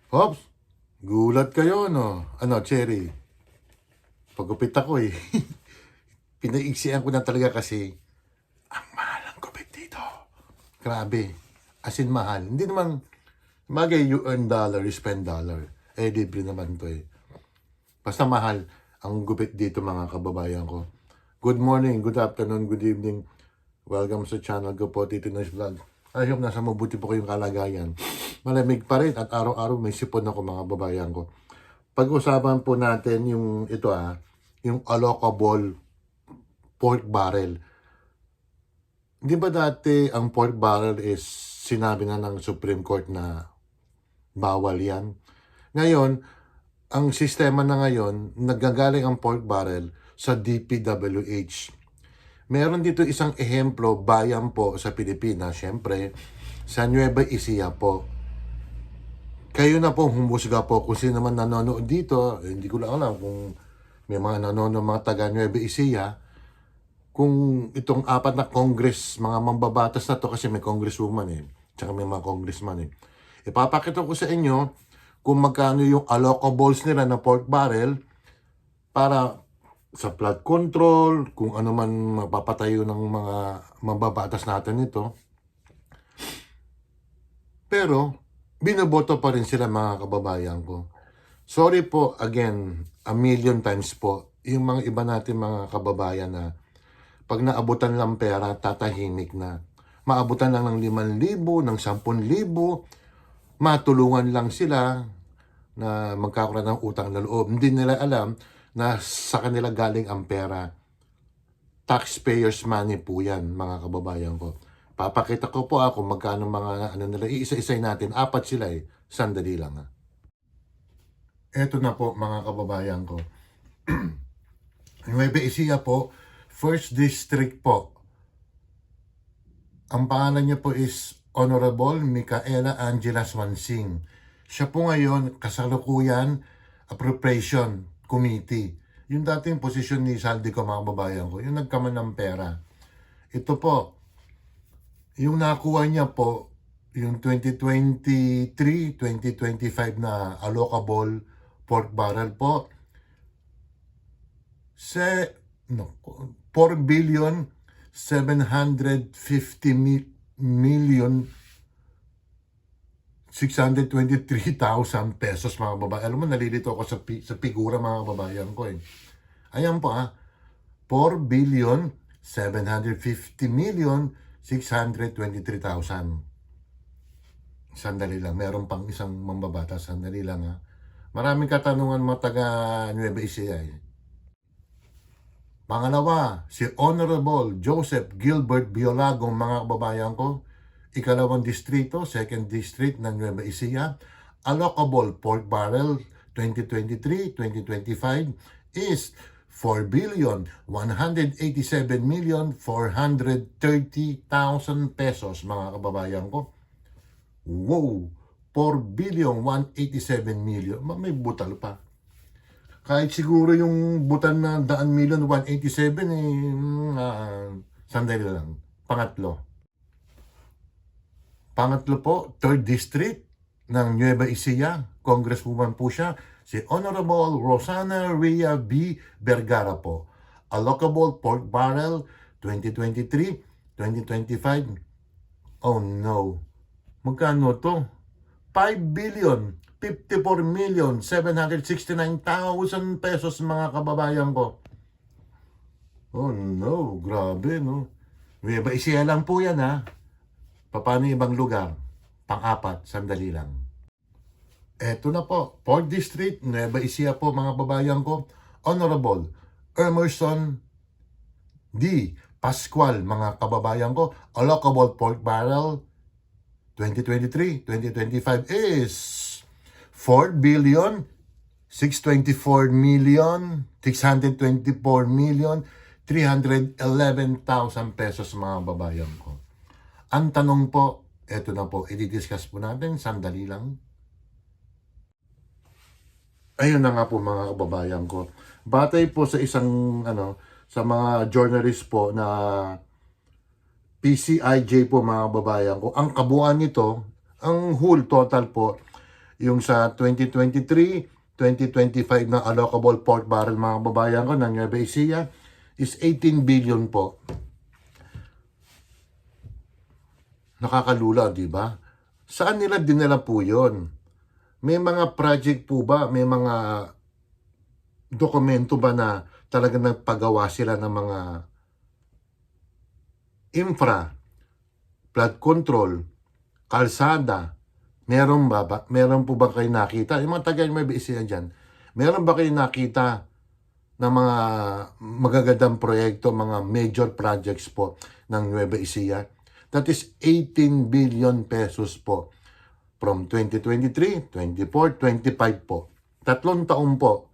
Hops, gulat kayo, no? Ano, Cherry? Pagupit ako eh. Pinaiksian ko na talaga kasi ang mahal ang gupit dito. Grabe. As in mahal. Hindi naman, bagay you earn dollar, you spend dollar. Eh, libre naman to eh. Basta mahal ang gupit dito mga kababayan ko. Good morning, good afternoon, good evening. Welcome sa channel ko po, Tito Nice Vlog. I hope nasa mabuti po kayong kalagayan. Malamig pa rin at araw-araw may sipon ako mga kababayan ko. Pag-usapan po natin yung ito yung allocable pork barrel. Di ba dati ang pork barrel is sinabi na ng Supreme Court na bawal yan? Ngayon, ang sistema na ngayon, nagagaling ang pork barrel sa DPWH. Meron dito isang ehemplo, bayan po sa Pilipinas, syempre, sa Nueva Ecija po. Kayo na po humusga po kung sino man nanonood dito. Hindi ko lang alam kung may mga nanonood mga taga Nueva Ecija. Kung itong apat na congress, mga mambabatas na to kasi may congresswoman eh. Tsaka may mga congressman eh. Ipapakita ko sa inyo kung magkano yung allocables nila na pork barrel para sa flood control, kung ano man mapapatayo ng mga mambabatas natin ito. Pero, binoboto pa rin sila mga kababayan ko. Sorry po, again, a million times po, yung mga iba natin mga kababayan na pag naabutan lang pera, tatahimik na. Maabutan lang ng 5,000, ng 10,000, matulungan lang sila na magkakaroon ng utang na loob. Hindi nila alam na sa kanila galing ang pera. Taxpayers money po yan, mga kababayan ko. Papakita ko po kung magkano mga ano nila. Iisa-isay natin. 4 sila eh. Sandali lang Eto na po mga kababayan ko. Nueva Ecija po, First District po. Ang pangalan niya po is Honorable Micaela Angela Swansing. Siya po ngayon kasalukuyan Appropriation Committee. Yung dating posisyon ni Saldico mga kababayan ko, yung nagkaman ng pera. Ito po, yung nakuha niya po, yung 2023-2025 na allocable pork barrel po, 4 billion 750 million 623,000 pesos mga babae. Alam mo, nalilito ako sa figura mga babayan ko eh. Ayan po 4 billion 750 million 623,000. Sandali lang, meron pang isang mambabata. Sandali lang Maraming katanungan mga taga Nueva Ecija eh. Pangalawa, si Honorable Joseph Gilbert Biolagong mga kababayan ko, ikalawang distrito, 2nd District ng Nueva Ecija, allocable pork barrel 2023-2025 is 4,187,430,000 pesos mga kababayan ko. Wow! 4,187,000,000. May butal pa. Kahit siguro yung butan na 100,000,187 sandali lang. Pangatlo po, 3rd District ng Nueva Ecija, Congresswoman po siya, si Honorable Rosana Rhea B. Vergara po. Allocable pork barrel 2023-2025. Oh no. Magkano to? 5,054,769,000 pesos mga kababayan ko. Oh no, grabe no. Nueva Ecija lang po yan Paano ibang lugar? Pang-4, sandali lang. Eto na po, 4th District, Nueva Ecija po mga kababayan ko. Honorable Emerson D. Pascual mga kababayan ko. Allocable pork barrel 2023-2025 is 4,624,624,311,000 pesos mga babayan ko. Ang tanong po, eto na po, i-discuss po natin, sandali lang. Ayun na nga po mga kababayan ko. Batay po sa isang, sa mga journalist po na PCIJ po mga kababayan ko, ang kabuuan nito, ang whole total po Yung sa 2023, 2025 na allocable pork barrel mga kababayan ko ng Nueva Ecija is 18 billion po. Nakakalula, di ba? Saan nila dinala po yun? May mga project po ba? May mga dokumento ba na talagang nagpagawa sila ng mga infra, flood control, kalsada? Meron ba? Meron po ba kayo nakita? Yung mga taga-Nueva Ecija dyan, meron ba kayo nakita ng mga magagandang proyekto, mga major projects po ng Nueva Ecija? That is 18 billion pesos po from 2023, 24, 25 po. 3 taon po.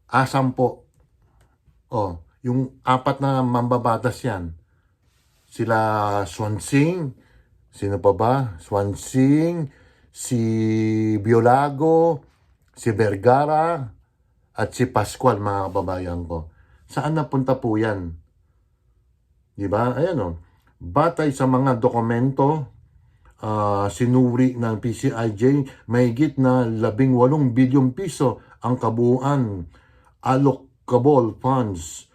Asam po. Oh, yung 4 na mambabatas yan. Sila Swansing, sino pa ba? Swansing, si Biolago, si Vergara, at si Pascual, mga kababayan ko. Saan napunta po yan? Diba? Ayan o. Batay sa mga dokumento, sinuri ng PCIJ, mahigit na 18 bilyong piso ang kabuuan allocable funds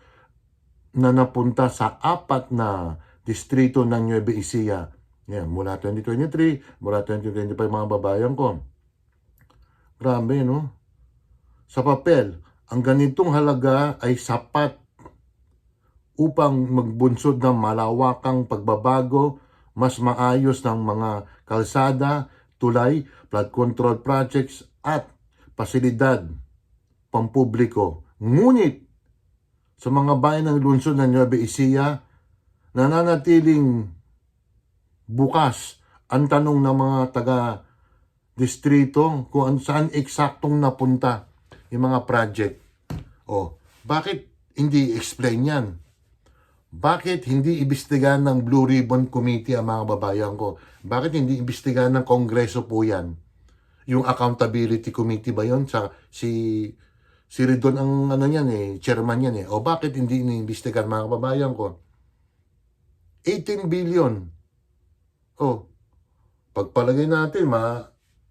na napunta sa 4 na distrito ng Nueva Ecija. Yan, mula 2023, mula 2025 mga babayan ko. Grabe, no? Sa papel, ang ganitong halaga ay sapat upang magbunsod ng malawakang pagbabago, mas maayos ng mga kalsada, tulay, flood control projects at pasilidad pampubliko. Ngunit sa mga bayan ng lungsod ng Nueva Ecija, nananatiling bukas ang tanong ng mga taga-distrito kung saan eksaktong napunta yung mga project. O, bakit hindi explain yan? Bakit hindi imbestigahan ng Blue Ribbon Committee ang mga babayan ko? Bakit hindi imbestigahan ng Kongreso po yan? Yung Accountability Committee ba yun? Si Ridon ang ano yan chairman yan O bakit hindi iniimbestigahan mga babayan ko? 18 billion. O, pagpalagay natin,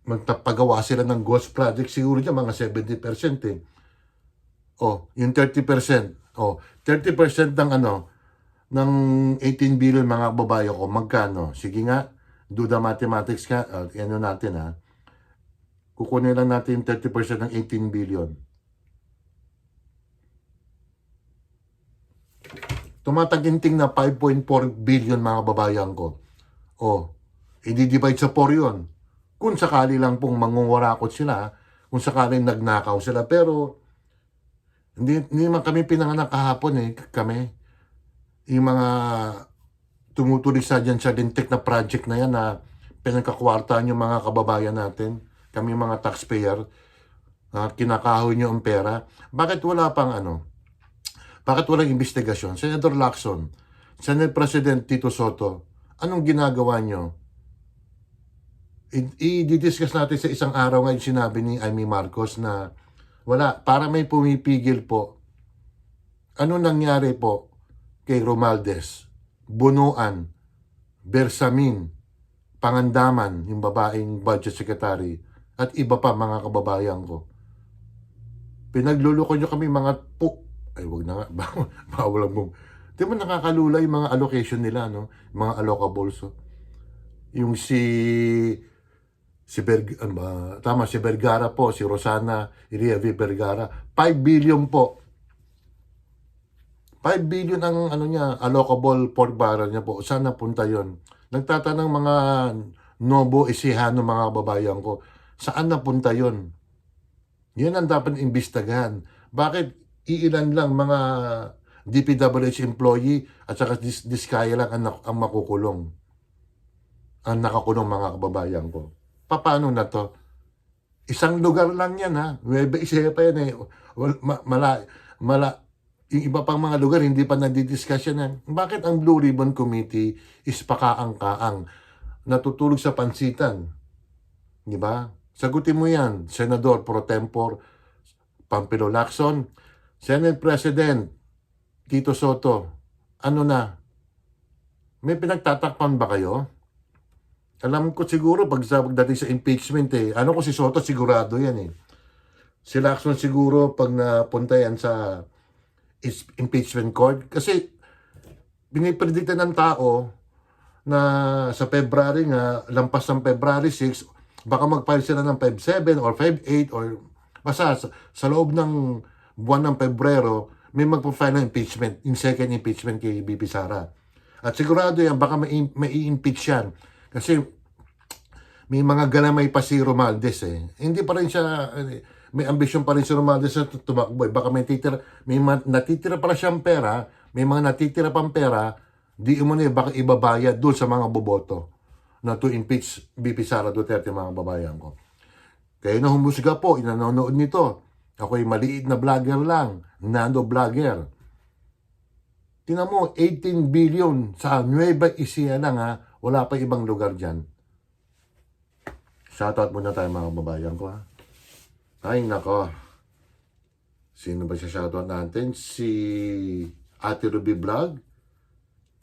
magpagawa sila ng ghost project siguro dyan, mga 70%. O, yung 30%. O, 30% ng 18 billion mga babae ko, magkano? Sige nga, do the mathematics ka. Ano natin kukunin lang natin 30% ng 18 billion. Tumataginting na 5.4 billion mga babayan ko. O, i-divide sa 4 yun. Kung sakali lang pong mangungurakot sila, kung sakaling nagnakaw sila. Pero, hindi naman kami pinanganak kahapon kami. Yung mga tumutuloy dyan sa Lintek na project na yan na pinagkakwartaan yung mga kababayan natin, kami mga taxpayer, kinakahoy nyo ang pera. Bakit wala pang bakit walang investigasyon? Senator Lacson, Senate President Tito Soto, anong ginagawa nyo? I-discuss natin sa isang araw ngayon sinabi ni Amy Marcos na wala, para may pumipigil po. Ano nangyari po kay Romualdez, Bunuan, Bersamin, Pangandaman, yung babaeng budget secretary, at iba pa mga kababayan ko. Pinagluloko nyo kami mga wag na nga, bawal mo. Di ba nakakalula yung mga allocation nila, no? Mga allocables. Yung si Vergara po, si Rosana Iriavi Vergara, 5 billion po. 5 billion ang allocable pork barrel niya po. Saan napunta yon? Nagtatanong mga Nobo Ecijano mga kababayan ko, saan napunta yon? Yan ang dapat imbestigahan. Bakit iilan lang mga DPWH employee at saka diskaya lang ang makukulong? Ang nakakulong mga kababayan ko. Paano na to? Isang lugar lang yan Nueva Ecija pa yan yung iba pang mga lugar, hindi pa nadidiscuss yan. Bakit ang Blue Ribbon Committee is pakaang-kaang natutulog sa pansitan? Di ba? Sagutin mo yan, Senador Pro Tempore Pampilo Lacson, Senate President Tito Soto. Ano na? May pinagtatakpan ba kayo? Alam ko siguro pagdating sa impeachment ano ko si Soto sigurado yan Si Lacson siguro pag napunta yan sa impeachment court. Kasi pinipredikta ng tao na sa February nga, lampas ng February 6, baka mag-file sila ng Feb 7 or Feb 8 or basta sa loob ng buwan ng Pebrero, may magpo-file ng impeachment, yung second impeachment kay BP Sara. At sigurado yan, baka mai-impeach yan. Kasi may mga galamay pa si Romualdez Hindi pa rin siya, may ambisyon pa rin si Romualdez na tumakbo Baka may natitira pala siyang pera, may mga natitira pang pera, di mo na baka ibabayad doon sa mga boboto na to impeach BP Sara Duterte, mga babayan ko. Kaya na humusga po, inanonood nito. Ako'y maliit na vlogger lang, nano vlogger. Tingnan mo, 18 billion sa Nueva Ecija lang wala pa ibang lugar dyan. Shoutout muna tayo mga babayan ko Ay nako. Sino ba siya shoutout natin? Si Ate Ruby Vlog,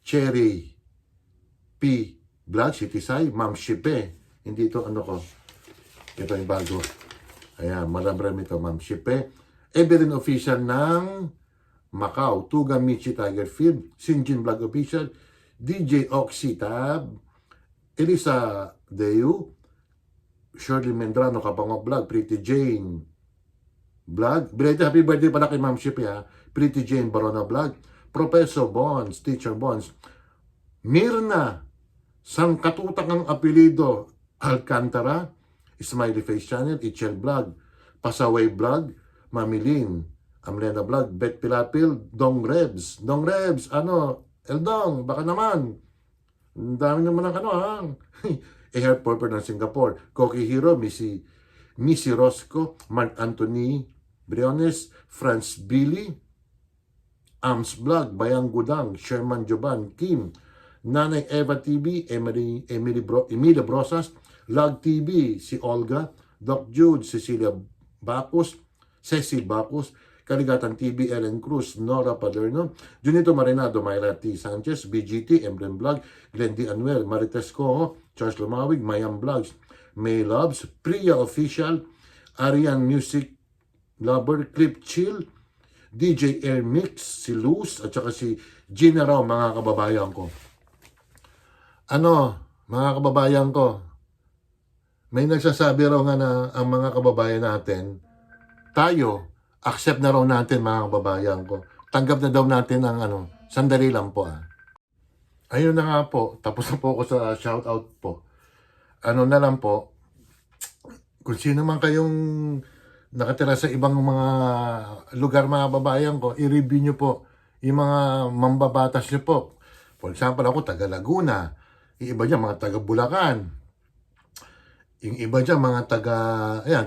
Cherry P Vlog, si Tisay, Ma'am Shipe. Hindi ito ano ko. Ito yung bago. Ayan, marami ito, Ma'am Shipe. Evelyn Official ng Macau, Tuga Michi Tiger Film, Sinjin Vlog Official, DJ Oxy Tab, Elisa Deu, Shirley Mendrano, Kapangok Vlog, Pretty Jane Vlog, belated happy birthday pala kay Ma'am Shipe Pretty Jane Barona Vlog, Professor Bonds, Teacher Bonds, Mirna, Sangkatutak ang apelido, Alcantara, Smiley Face Channel, Ichel Vlog, Pasaway Vlog, Mamilin, Amlena Vlog, Bet Pilapil, Dong Rebs, Eldong, baka naman, ang dami naman ng Hair Purple ng Singapore, Koki Hero, Missy Rosco, Mark Anthony Briones, Franz Billy, Ams Vlog, Bayang Gudang, Sherman Joban, Kim, Nanay Eva TV, Emilia Brosas, Log TV, si Olga, Doc Jude, Cecilia Bacus, Cecil Bacus, Kaligatan TV, Ellen Cruz, Nora Paderno, Junito Marinado, Myra T. Sanchez, BGT, Emblem Vlog, Glendy Anuel, Marites Coho, Charles Lumawig, Mayam Vlogs, May Loves, Priya Official, Arian Music Lover, Clip Chill, DJ Air Mix, si Luz, at saka si Gina Rao, mga kababayan ko. Mga kababayan ko, may nagsasabi raw nga na ang mga kababayan natin, tayo, accept na raw natin mga kababayan ko. Tanggap na daw natin ang sandali lang po Ayun na nga po, tapos na po ako sa shoutout po. Na lang po, kung sino man kayong nakatira sa ibang mga lugar mga babayan ko, i-review nyo po yung mga mambabatas nyo po. For example, ako taga Laguna, yung iba dyan mga taga Bulacan, yung iba dyan mga taga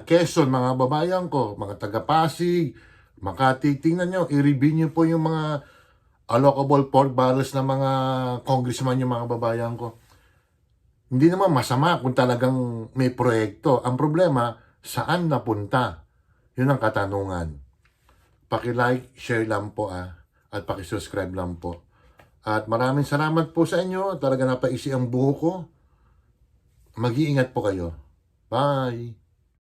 Quezon, mga babayan ko, mga taga Pasig, Makati. Tingnan nyo, i-review nyo po yung mga allocable pork barrels ng mga congressman yung mga babayan ko. Hindi naman masama kung talagang may proyekto. Ang problema, saan napunta? Yun ang katanungan. Paki-like, share lang po at paki-subscribe lang po. At maraming salamat po sa inyo. Talaga napaisi ang buho ko. Mag-iingat po kayo. Bye!